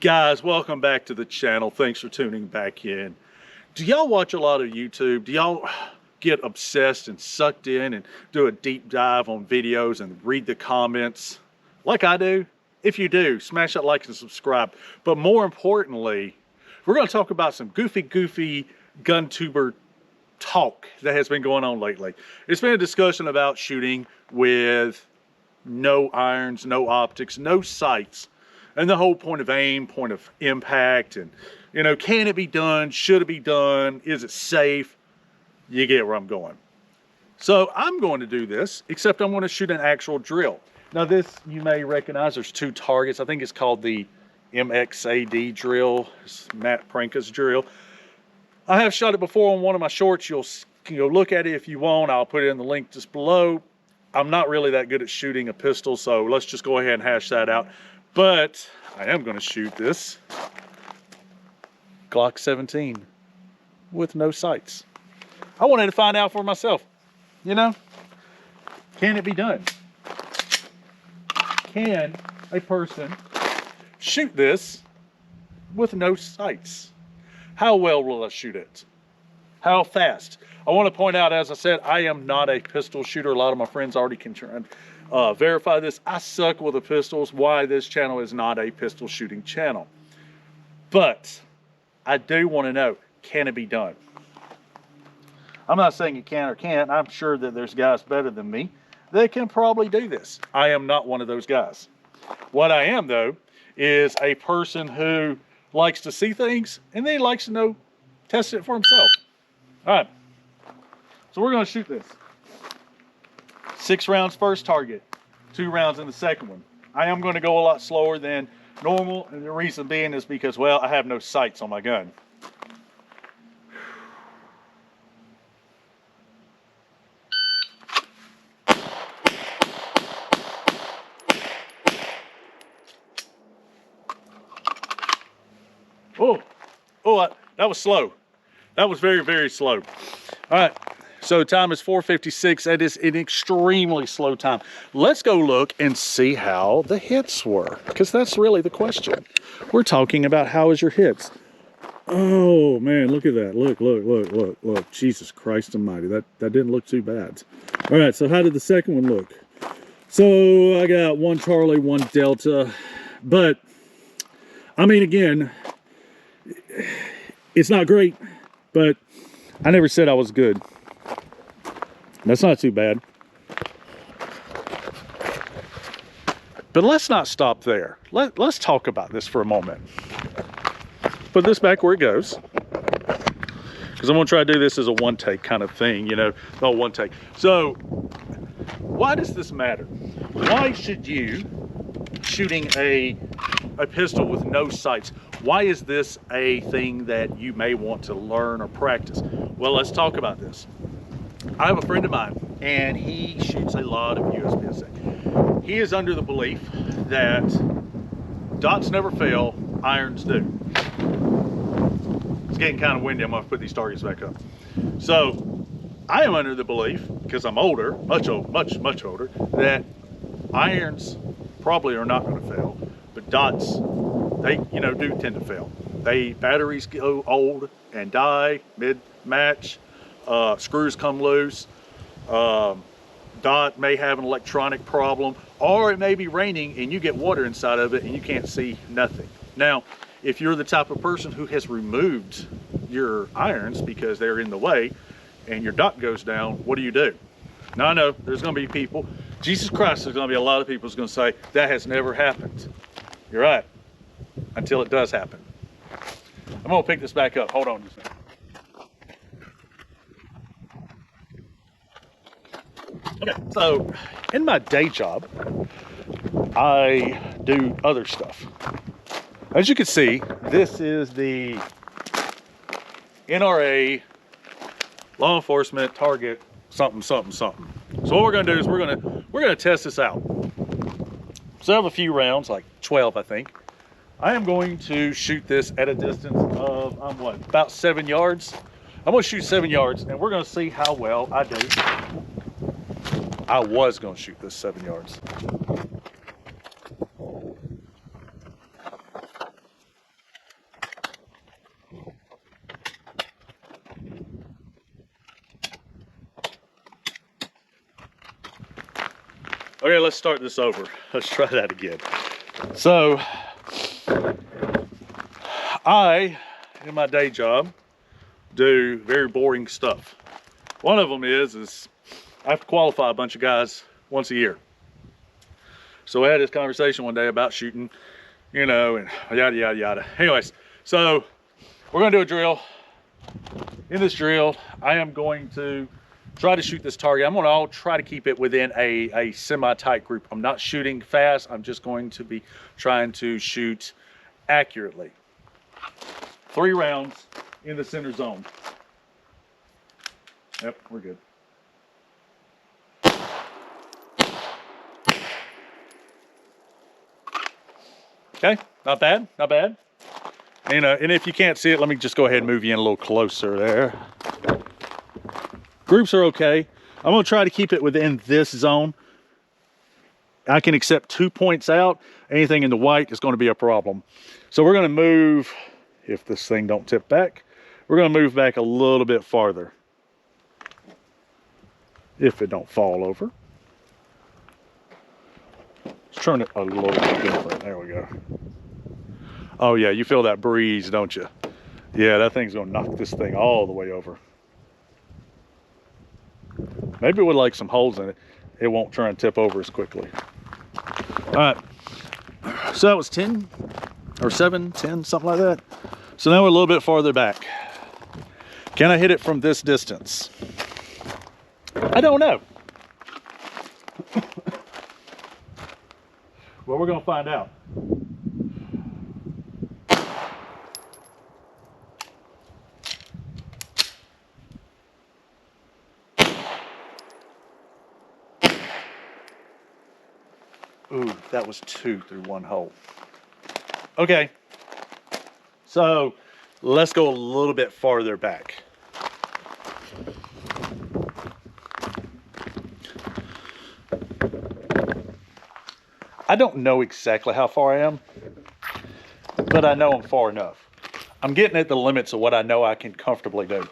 Guys, welcome back to the channel. Thanks for tuning back in. Do y'all watch a lot of YouTube? Do y'all get obsessed and sucked in and do a deep dive on videos and read the comments like I do? If you do, smash that like and subscribe. But more importantly, we're going to talk about some goofy gun tuber talk that has been going on lately. It's been a discussion about shooting with no irons, no optics, no sights. And the whole point of aim, point of impact, and, you know, can it be done? Should it be done? Is it safe? You get where I'm going. So I'm going to do this, except I'm going to shoot an actual drill. Now this, you may recognize, there's two targets. I think it's called the MXAD drill. It's Matt Pranka's drill. I have shot it before on one of my shorts. You can go look at it if you want. I'll put it in the link just below. I'm not really that good at shooting a pistol, so let's just go ahead and hash that out. But I am going to shoot this Glock 17 with no sights. I wanted to find out for myself, you know, can it be done? Can a person shoot this with no sights? How well will I shoot it? How fast? I want to point out, as I said, I am not a pistol shooter. A lot of my friends already can verify this. I suck with the pistols. Why this channel is not a pistol shooting channel. But I do want to know, can it be done? I'm not saying it can or can't. I'm sure that there's guys better than me that can probably do this. I am not one of those guys. What I am, though, is a person who likes to see things and then likes to know, test it for himself. All right, so we're going to shoot this. 6 rounds first target, 2 rounds in the second one. I am going to go a lot slower than normal, and the reason being is because, well, I have no sights on my gun. That was slow. That was very slow. All right, so time is 4:56. That is an extremely slow time. Let's go look and see how the hits were, because that's really the question. We're talking about how is your hits. Oh man, look at that. Look. Jesus Christ almighty. That didn't look too bad. All right, so how did the second one look? So I got 1 Charlie, 1 Delta. But, I mean, again, it's not great, but I never said I was good. That's not too bad. But let's not stop there. Let's talk about this for a moment. Put this back where it goes, because I'm going to try to do this as a one-take kind of thing, you know, not one take. So why does this matter? Why should you, shooting a pistol with no sights, why is this a thing that you may want to learn or practice? Well, let's talk about this. I have a friend of mine, and he shoots a lot of USPSA. He is under the belief that dots never fail, irons do. It's getting kind of windy. I'm going to put these targets back up. So I am under the belief, because I'm older, much older, that irons probably are not going to fail, but dots, they, you know, do tend to fail. Batteries go old and die mid-match. Screws come loose. Dot may have an electronic problem, or it may be raining and you get water inside of it and you can't see nothing. Now, if you're the type of person who has removed your irons because they're in the way and your dot goes down, what do you do? Now I know there's going to be people, Jesus Christ, there's going to be a lot of people who's going to say that has never happened. You're right, until it does happen. I'm going to pick this back up. Hold on just a second. Okay, so in my day job, I do other stuff. As you can see, this is the NRA law enforcement target something. So what we're going to do is we're going to test this out. So I have a few rounds, like 12, I think. I am going to shoot this at a distance of about 7 yards. I'm going to shoot 7 yards, and we're going to see how well I do. I was going to shoot this 7 yards. Okay, let's start this over. Let's try that again. So, I, in my day job, do very boring stuff. One of them is I have to qualify a bunch of guys once a year. So we had this conversation one day about shooting, you know, and yada, yada, yada. Anyways, so we're gonna do a drill. In this drill, I am going to try to shoot this target. I'm gonna try to keep it within a semi-tight group. I'm not shooting fast. I'm just going to be trying to shoot accurately. 3 rounds in the center zone. Yep, we're good. Okay, not bad, not bad. You know, and if you can't see it, let me just go ahead and move you in a little closer there. Groups are okay. I'm gonna try to keep it within this zone. I can accept 2 points out. Anything in the white is gonna be a problem. So we're gonna move, if this thing don't tip back, we're gonna move back a little bit farther. If it don't fall over. Let's turn it a little bit different. There we go. Oh yeah, you feel that breeze, don't you? Yeah, that thing's gonna knock this thing all the way over. Maybe with like some holes in it, it won't try and tip over as quickly. All right, so that was 10 or 7, 10, something like that. So now we're a little bit farther back. Can I hit it from this distance? I don't know. Well, we're gonna find out. Ooh, that was 2 through 1 hole. Okay, so let's go a little bit farther back. I don't know exactly how far I am, but I know I'm far enough. I'm getting at the limits of what I know I can comfortably do.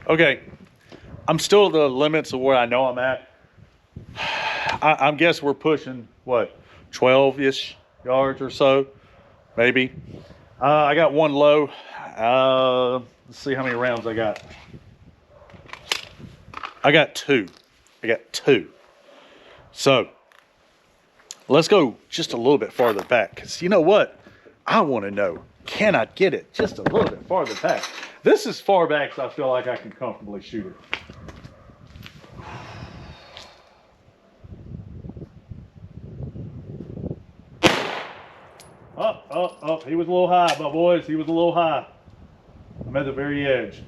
Okay, I'm still at the limits of where I know I'm at. I guess we're pushing, what, 12-ish yards or so, maybe. I got 1 low. Let's see how many rounds I got. I got 2. I got 2. So, let's go just a little bit farther back, because you know what? I want to know, can I get it just a little bit farther back? This is far back, so I feel like I can comfortably shoot it. Oh, he was a little high, my boys. He was a little high. I'm at the very edge.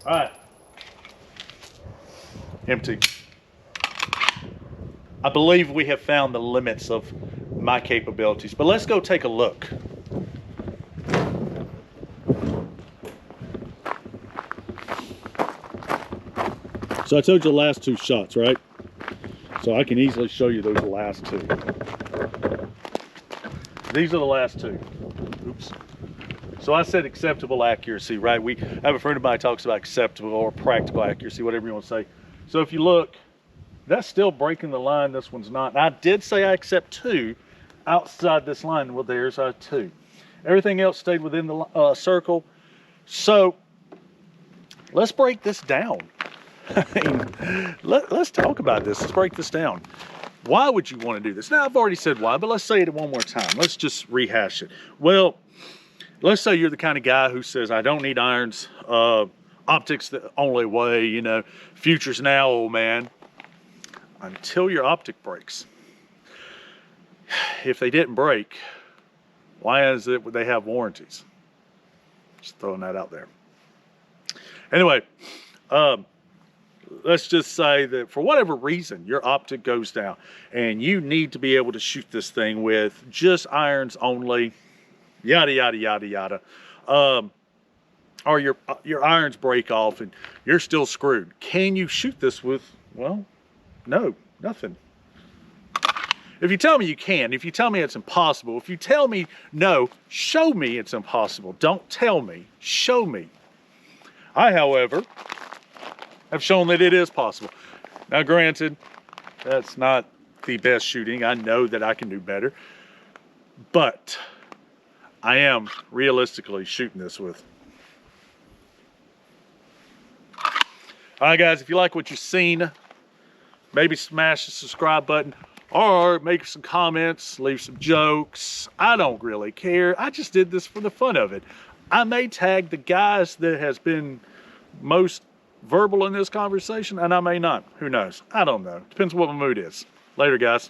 All right. Empty. I believe we have found the limits of my capabilities, but let's go take a look. So I told you the last 2 shots, right? So I can easily show you those last 2. These are the last 2. Oops. So I said acceptable accuracy, right? We have a friend of mine who talks about acceptable or practical accuracy, whatever you want to say. So if you look, that's still breaking the line. This one's not. And I did say I accept 2 outside this line. Well, there's our 2. Everything else stayed within the circle. So let's break this down. I mean, let's talk about this. Let's break this down. Why would you want to do this? Now, I've already said why, but let's say it one more time. Let's just rehash it. Well, let's say you're the kind of guy who says, I don't need irons, optics the only way, you know, future's now, old man. Until your optic breaks. If they didn't break, why is it they have warranties? Just throwing that out there. Anyway, let's just say that for whatever reason, your optic goes down and you need to be able to shoot this thing with just irons only, yada, yada, yada, yada. or your irons break off and you're still screwed. Can you shoot this with, well, no, nothing. If you tell me you can, if you tell me it's impossible, if you tell me no, show me it's impossible. Don't tell me, show me. I, however, have shown that it is possible. Now, granted, that's not the best shooting. I know that I can do better, but I am realistically shooting this with. All right, guys, if you like what you've seen, maybe smash the subscribe button or make some comments, leave some jokes. I don't really care. I just did this for the fun of it. I may tag the guys that has been most verbal in this conversation, and I may not. Who knows? I don't know. Depends what my mood is. Later, guys.